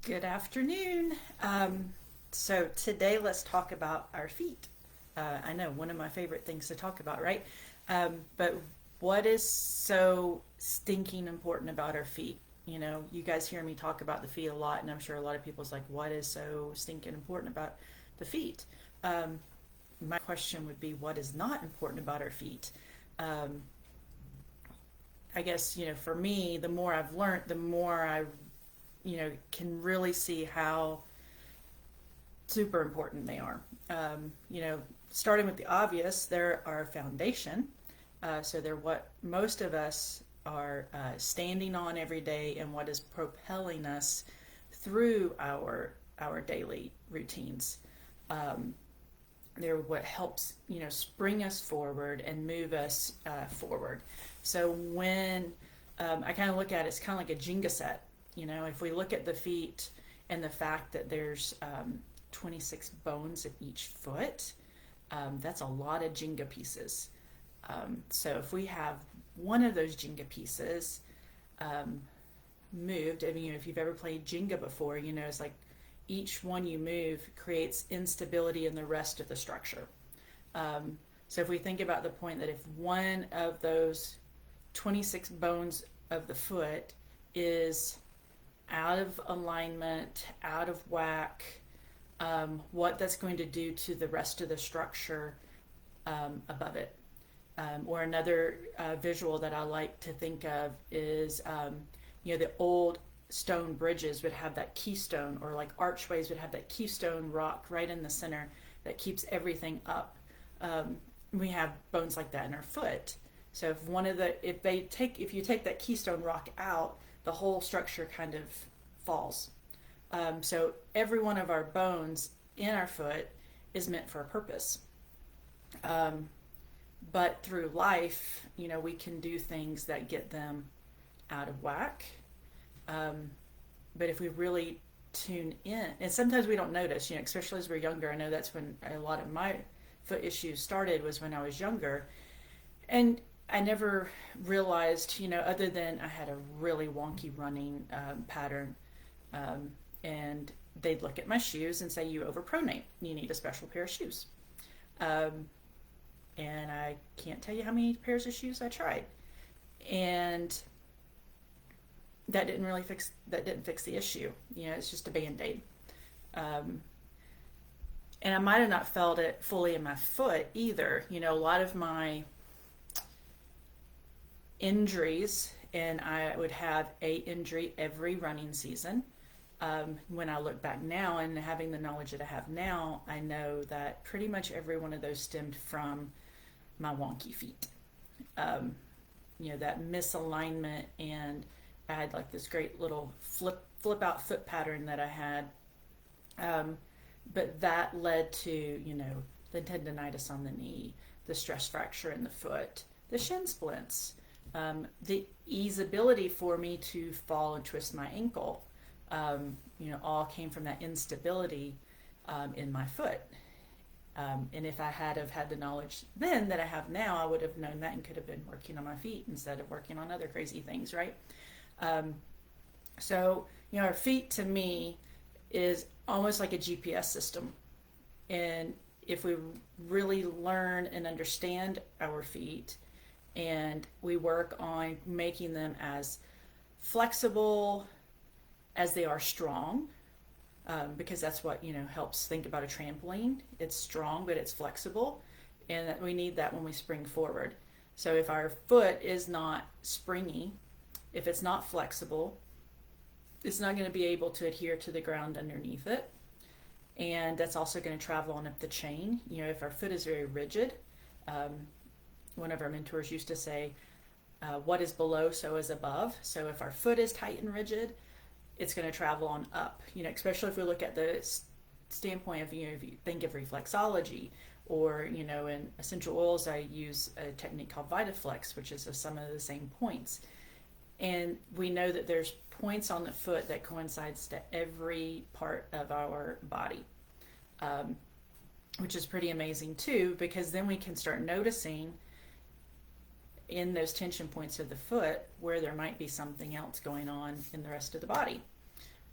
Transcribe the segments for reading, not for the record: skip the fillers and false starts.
Good afternoon. So today let's talk about our feet. I know one of my favorite things to talk about, right? But what is so stinking important about our feet? You know, you guys hear me talk about the feet a lot, and I'm sure a lot of people's like, what is so stinking important about the feet? Um, my question would be, what is not important about our feet? Um, I guess, for me, the more I've learned, the more I can really see how super important they are. Starting with the obvious, they're our foundation. So they're what most of us are standing on every day and what is propelling us through our daily routines. Um, they're what helps spring us forward and move us forward. So when I kind of look at it, it's kind of like a Jenga set. If we look at the feet and the fact that there's 26 bones at each foot, that's a lot of Jenga pieces. So if we have one of those Jenga pieces um, moved, I mean, if you've ever played Jenga before, it's like each one you move creates instability in the rest of the structure. So if we think about the point that if one of those 26 bones of the foot is out of alignment, out of whack, what that's going to do to the rest of the structure above it. Or another visual that I like to think of is, the old stone bridges would have that keystone, or like archways would have that keystone rock right in the center that keeps everything up. We have bones like that in our foot. So if you take that keystone rock out, the whole structure kind of falls. So every one of our bones in our foot is meant for a purpose. Um, but through life, we can do things that get them out of whack. Um, but if we really tune in, and sometimes we don't notice, especially as we're younger. I know that's when a lot of my foot issues started, was when I was younger. And I never realized, other than I had a really wonky running pattern, and they'd look at my shoes and say, "You overpronate. You need a special pair of shoes." Um, and I can't tell you how many pairs of shoes I tried, and that didn't fix the issue. It's just a band aid. Um, and I might have not felt it fully in my foot either. A lot of my injuries, and I would have a injury every running season. When I look back now and having the knowledge that I have now, I know that pretty much every one of those stemmed from my wonky feet. Um, that misalignment, and I had like this great little flip out foot pattern that I had. Um, but that led to, the tendonitis on the knee, the stress fracture in the foot, the shin splints, the easeability for me to fall and twist my ankle, all came from that instability in my foot. And if I had have had the knowledge then that I have now, I would have known that and could have been working on my feet instead of working on other crazy things, right? Um, so, our feet to me is almost like a GPS system. And if we really learn and understand our feet, and we work on making them as flexible as they are strong, because that's what helps think about a trampoline. It's strong, but it's flexible, and that we need that when we spring forward. So if our foot is not springy, if it's not flexible, it's not going to be able to adhere to the ground underneath it, and that's also going to travel on up the chain. If our foot is very rigid, one of our mentors used to say, what is below, so is above. So if our foot is tight and rigid, it's going to travel on up, especially if we look at the standpoint of, if you think of reflexology, or, in essential oils, I use a technique called VitaFlex, which is some of the same points. And we know that there's points on the foot that coincides to every part of our body, um, which is pretty amazing too, because then we can start noticing in those tension points of the foot where there might be something else going on in the rest of the body.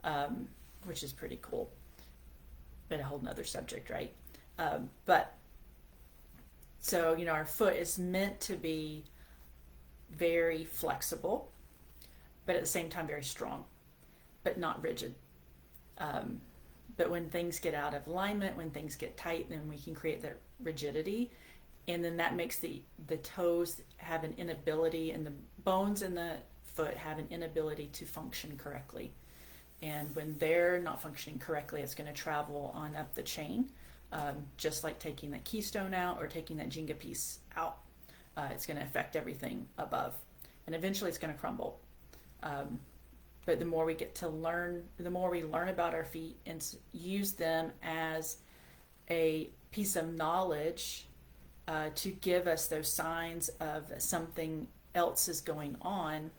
Um, which is pretty cool, but a whole nother subject, right? But so, our foot is meant to be very flexible, but at the same time very strong, but not rigid. Um, but when things get out of alignment, when things get tight, then we can create that rigidity. And then that makes the toes have an inability, and the bones in the foot have an inability to function correctly. And when they're not functioning correctly, it's going to travel on up the chain, just like taking that keystone out or taking that Jenga piece out. It's going to affect everything above, and eventually it's going to crumble. But the more we get to learn, the more we learn about our feet and use them as a piece of knowledge to give us those signs of something else is going on,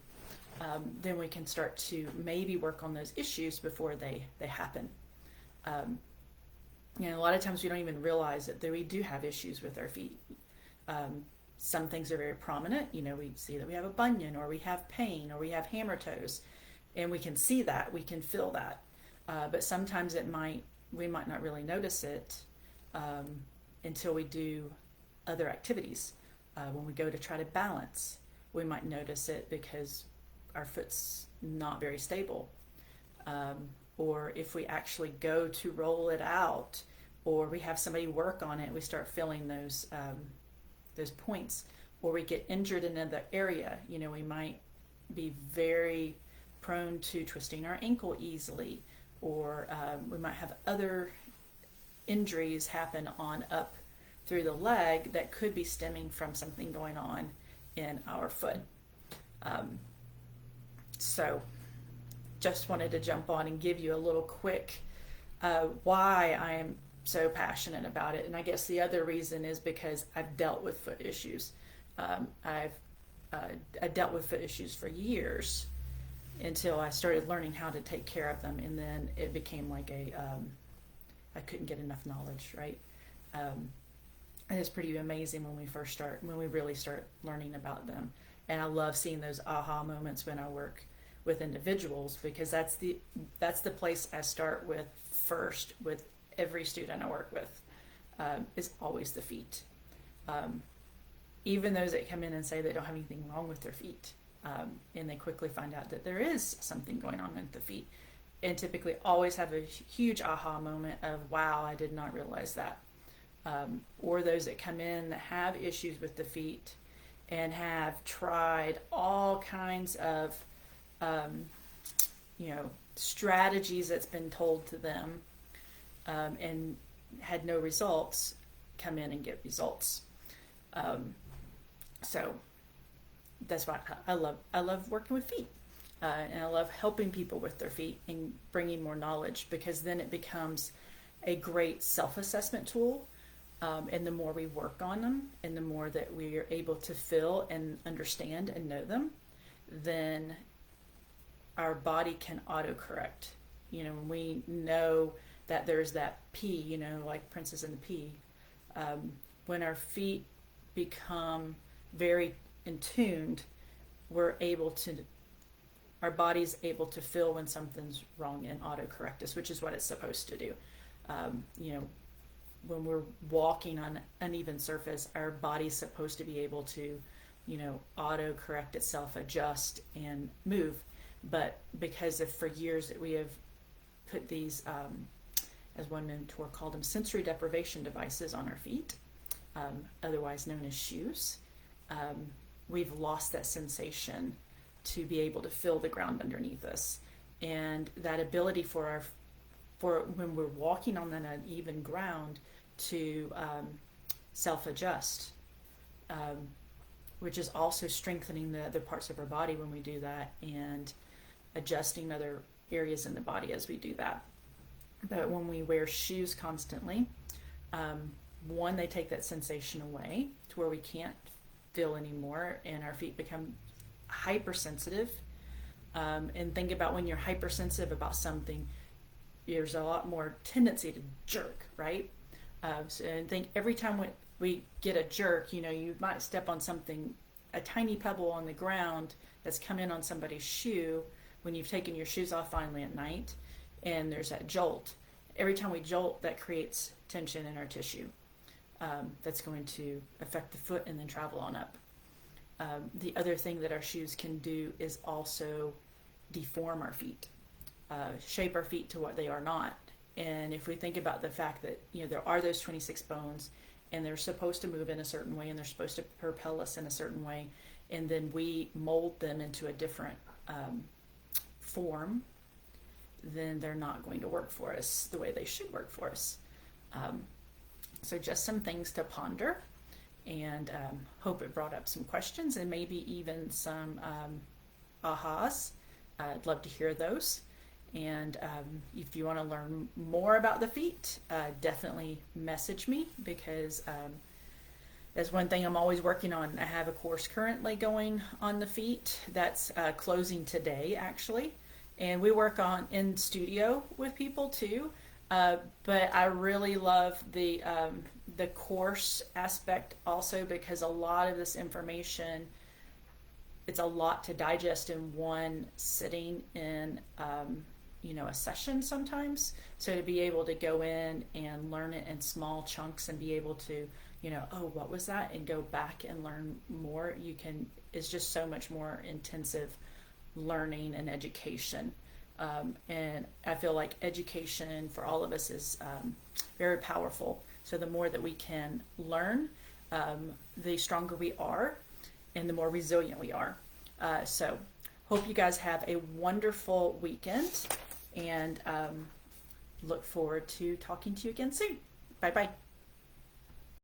then we can start to maybe work on those issues before they happen. A lot of times we don't even realize that we do have issues with our feet. Some things are very prominent. We see that we have a bunion, or we have pain, or we have hammer toes, and we can see that, we can feel that. But sometimes we might not really notice it until we do other activities. When we go to try to balance, we might notice it because our foot's not very stable. Or if we actually go to roll it out, or we have somebody work on it, we start feeling those points. Or we get injured in another area. We might be very prone to twisting our ankle easily, or we might have other injuries happen on up through the leg that could be stemming from something going on in our foot. So just wanted to jump on and give you a little quick why I am so passionate about it. And I guess the other reason is because I've dealt with foot issues. I dealt with foot issues for years until I started learning how to take care of them, and then it became like I couldn't get enough knowledge, right? And it's pretty amazing when we really start learning about them. And I love seeing those aha moments when I work with individuals, because that's the place I start with first with every student I work with, is always the feet. Even those that come in and say they don't have anything wrong with their feet, and they quickly find out that there is something going on with the feet, and typically always have a huge aha moment of, wow, I did not realize that. Or those that come in that have issues with the feet and have tried all kinds of strategies that's been told to them, and had no results, come in and get results. So that's why I love working with feet, and I love helping people with their feet and bringing more knowledge, because then it becomes a great self-assessment tool. And the more we work on them, and the more that we are able to feel and understand and know them, then our body can autocorrect. When we know that there's that P, like Princess and the Pea, when our feet become very in tuned, our body's able to feel when something's wrong and autocorrect us, which is what it's supposed to do. When we're walking on uneven surface, our body's supposed to be able to, auto correct itself, adjust, and move. But because for years that we have put these, as one mentor called them, sensory deprivation devices on our feet, otherwise known as shoes, we've lost that sensation to be able to feel the ground underneath us, and that ability for when we're walking on an uneven ground to self-adjust, which is also strengthening the other parts of our body when we do that, and adjusting other areas in the body as we do that. But when we wear shoes constantly, one, they take that sensation away to where we can't feel anymore, and our feet become hypersensitive. And think about when you're hypersensitive about something, there's a lot more tendency to jerk, right? And think every time we get a jerk, you might step on something, a tiny pebble on the ground that's come in on somebody's shoe when you've taken your shoes off finally at night, and there's that jolt. Every time we jolt, that creates tension in our tissue. That's going to affect the foot and then travel on up. The other thing that our shoes can do is also deform our feet, shape our feet to what they are not. And if we think about the fact that, there are those 26 bones and they're supposed to move in a certain way and they're supposed to propel us in a certain way, and then we mold them into a different form, then they're not going to work for us the way they should work for us. So just some things to ponder, and hope it brought up some questions and maybe even some ahas. I'd love to hear those. And if you want to learn more about the feet, definitely message me, because that's one thing I'm always working on. I have a course currently going on the feet that's closing today, actually. And we work on in studio with people too. But I really love the course aspect also, because a lot of this information, it's a lot to digest in one sitting in a session sometimes. So to be able to go in and learn it in small chunks and be able to, oh, what was that? And go back and learn more, it's just so much more intensive learning and education. And I feel like education for all of us is very powerful. So the more that we can learn, the stronger we are and the more resilient we are. So hope you guys have a wonderful weekend, and look forward to talking to you again soon. Bye-bye.